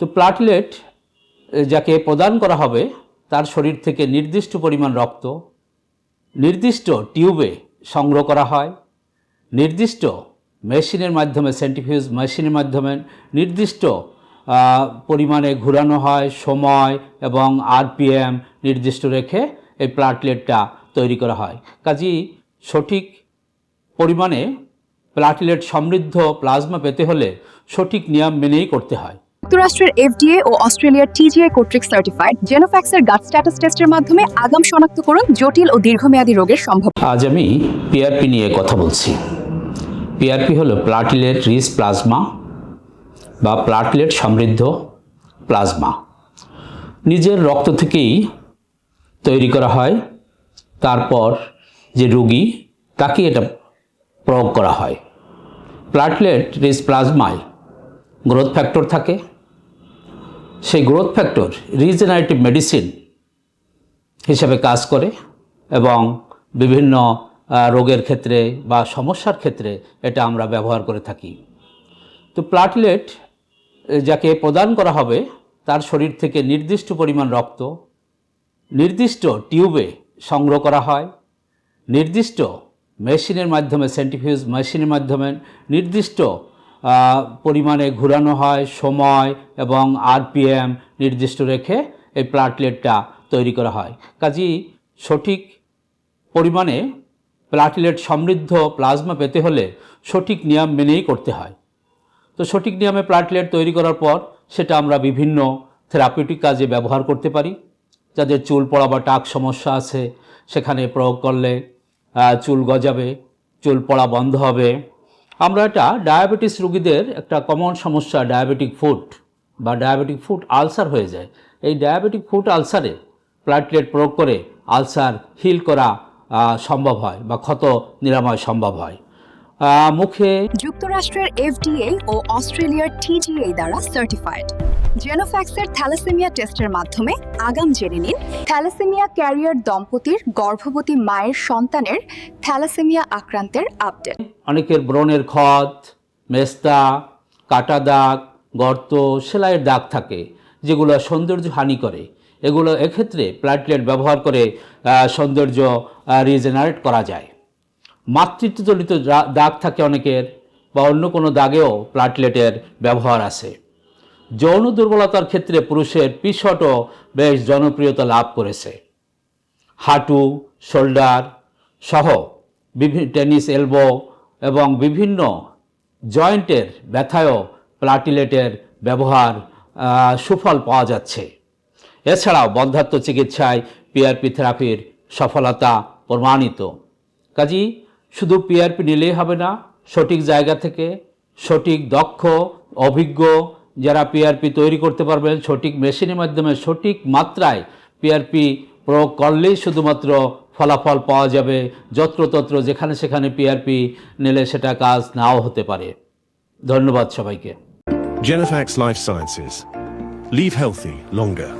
তো প্লাটলেট যাকে প্রদান করা হবে তার শরীর থেকে নির্দিষ্ট পরিমাণ রক্ত নির্দিষ্ট টিউবে সংগ্রহ করা হয়, নির্দিষ্ট মেশিনের মাধ্যমে, সেন্ট্রিফিউজ মেশিনের মাধ্যমে নির্দিষ্ট পরিমাণে ঘোরানো হয়, সময় এবং আরপিএম নির্দিষ্ট রেখে এই প্লাটলেটটা তৈরি করা হয়। কাজেই সঠিক পরিমাণে প্লাটলেট সমৃদ্ধ প্লাজমা পেতে হলে সঠিক নিয়ম মেনেই করতে হয়। যুক্তরাষ্ট্রের এফডিএ ও অস্ট্রেলিয়ার টিজিআই কর্তৃক সার্টিফাইড জেনোফ্যাক্সের গাট স্ট্যাটাস টেস্টের মাধ্যমে আগাম শনাক্তকরণ জটিল ও দীর্ঘমেয়াদী রোগের সম্ভব। আজ আমি পিআরপি নিয়ে কথা বলছি। পিআরপি হলো প্লাটলেট রিচ প্লাজমা বা প্লাটলেট সমৃদ্ধ প্লাজমা। নিজের রক্ত থেকেই তৈরি করা হয়, তারপর যে রোগী তাকে এটা প্রয়োগ করা হয়। প্লাটলেট রিচ প্লাজমায় গ্রোথ ফ্যাক্টর থাকে। সেই গ্রোথ ফ্যাক্টর রিজেনারেটিভ মেডিসিন হিসেবে কাজ করে এবং বিভিন্ন রোগের ক্ষেত্রে বা সমস্যার ক্ষেত্রে এটা আমরা ব্যবহার করে থাকি। তো প্লাটলেট যাকে প্রদান করা হবে তার শরীর থেকে নির্দিষ্ট পরিমাণ রক্ত নির্দিষ্ট টিউবে সংগ্রহ করা হয়, নির্দিষ্ট মেশিনের মাধ্যমে, সেন্ট্রিফিউজ মেশিনের মাধ্যমে নির্দিষ্ট পরিমাণে ঘোরানো হয়, সময় এবং আরপিএম নির্দিষ্ট রেখে এই প্লাটলেটটা তৈরি করা হয়। কাজেই সঠিক পরিমাণে প্লাটলেট সমৃদ্ধ প্লাজমা পেতে হলে সঠিক নিয়ম মেনেই করতে হয়। তো সঠিক নিয়মে প্লাটলেট তৈরি করার পর সেটা আমরা বিভিন্ন থেরাপিউটিক কাজে ব্যবহার করতে পারি। যাদের চুল পড়া বা টাক সমস্যা আছে সেখানে প্রয়োগ করলে চুল গজাবে, চুল পড়া বন্ধ হবে। আমরা এটা ডায়াবেটিস রোগীদের একটা কমন সমস্যা, ডায়াবেটিক ফুট বা ডায়াবেটিক ফুট আলসার হয়ে যায়। এই ডায়াবেটিক ফুট আলসারে প্লাটলেট প্রয়োগ করে আলসার হিল করা সম্ভব হয় বা ক্ষত নিরাময় সম্ভব হয়। মুখে যুক্তরাষ্ট্রের এফডিএ ও অস্ট্রেলিয়ার টিজিআই দ্বারা সার্টিফাইড জেনোফ্যাক্সের থ্যালাসেমিয়া টেস্টের মাধ্যমে আগাম জেনে নিন থ্যালাসেমিয়া ক্যারিয়ার দম্পতির গর্ভবতী মায়ের সন্তানের থ্যালাসেমিয়া আক্রান্তের আপডেট। অনেকের ব্রণের ক্ষত, মেস্তা, কাটা দাগ, গর্ত, সেলাইয়ের দাগ থাকে যেগুলো সৌন্দর্য হানি করে। এগুলো এক্ষেত্রে প্লাটলেট ব্যবহার করে সৌন্দর্য রিজেনারেট করা যায়। মাতৃত্বজনিত দাগ থাকে অনেকের বা অন্য কোনো দাগেও প্লাটলেটের ব্যবহার আছে। যৌন দুর্বলতার ক্ষেত্রে পুরুষের পিশটও বেশ জনপ্রিয়তা লাভ করেছে। হাঁটু, শোল্ডার সহ টেনিস এলবো এবং বিভিন্ন জয়েন্টের ব্যথায়ও প্লাটলেটের ব্যবহার সুফল পাওয়া যাচ্ছে। এছাড়াও বন্ধ্যাত্ব চিকিৎসায় পিআরপি থেরাপির সফলতা প্রমাণিত। কাজেই শুধু পিআরপি নিলেই হবে না, সঠিক জায়গা থেকে সঠিক দক্ষ অভিজ্ঞ যারা পিআরপি তৈরি করতে পারবেন, সঠিক মেশিনের মাধ্যমে সঠিক মাত্রায় পিআরপি প্রয়োগ করলেই শুধুমাত্র ফলাফল পাওয়া যাবে। যত্রতত্র যেখানে সেখানে পিআরপি নিলে সেটা কাজ নাও হতে পারে। ধন্যবাদ সবাইকে। Genofax Life Sciences. Leave healthy longer.